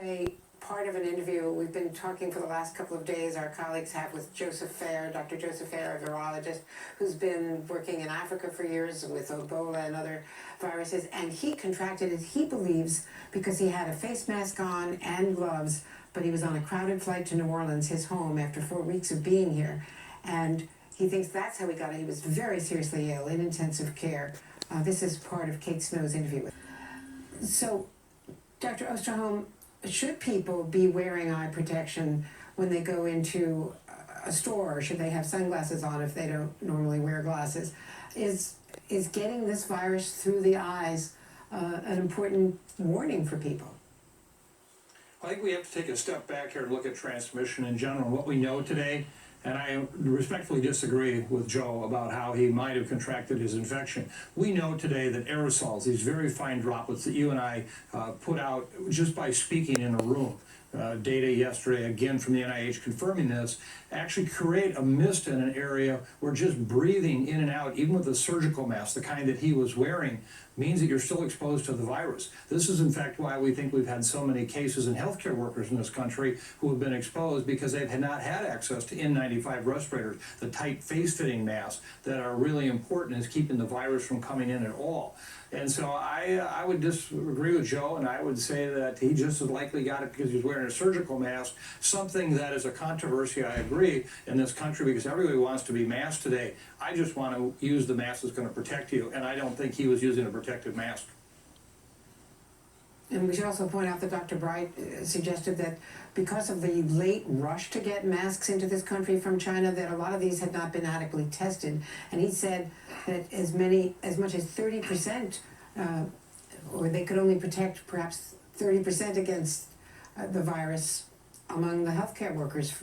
A part of an interview we've been talking for the last couple of days, our colleagues have, with Joseph Fair, Dr. Joseph Fair, a virologist who's been working in Africa for years with Ebola and other viruses, and he contracted it, he believes, because he had a face mask on and gloves, but he was on a crowded flight to New Orleans, his home, after 4 weeks of being here, and he thinks that's how he got it. He was very seriously ill, in intensive care. This is part of Kate Snow's interview. So, Dr. Osterholm, should people be wearing eye protection when they go into a store, or should they have sunglasses on if they don't normally wear glasses? Is getting this virus through the eyes an important warning for people? I think we have to take a step back here and look at transmission in general. What we know today, and I respectfully disagree with Joe about how he might have contracted his infection. We know today that aerosols, these very fine droplets that you and I put out just by speaking in a room, data yesterday again from the NIH confirming this, actually create a mist in an area where just breathing in and out, even with a surgical mask, the kind that he was wearing, means that you're still exposed to the virus. This is in fact why we think we've had so many cases in healthcare workers in this country who have been exposed, because they've not had access to N95 respirators, the tight face-fitting masks that are really important as keeping the virus from coming in at all. And so I would disagree with Joe, and I would say that he just as likely got it because he was wearing a surgical mask, something that is a controversy, I agree, in this country, because everybody wants to be masked today. I just want to use the mask that's going to protect you, and I don't think he was using a protective mask. And we should also point out that Dr. Bright suggested that because of the late rush to get masks into this country from China, that a lot of these had not been adequately tested. And he said that as much as 30%, or they could only protect perhaps 30% against the virus among the healthcare workers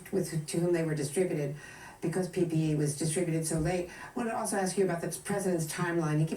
to whom they were distributed, because PPE was distributed so late. I want to also ask you about the president's timeline. He keeps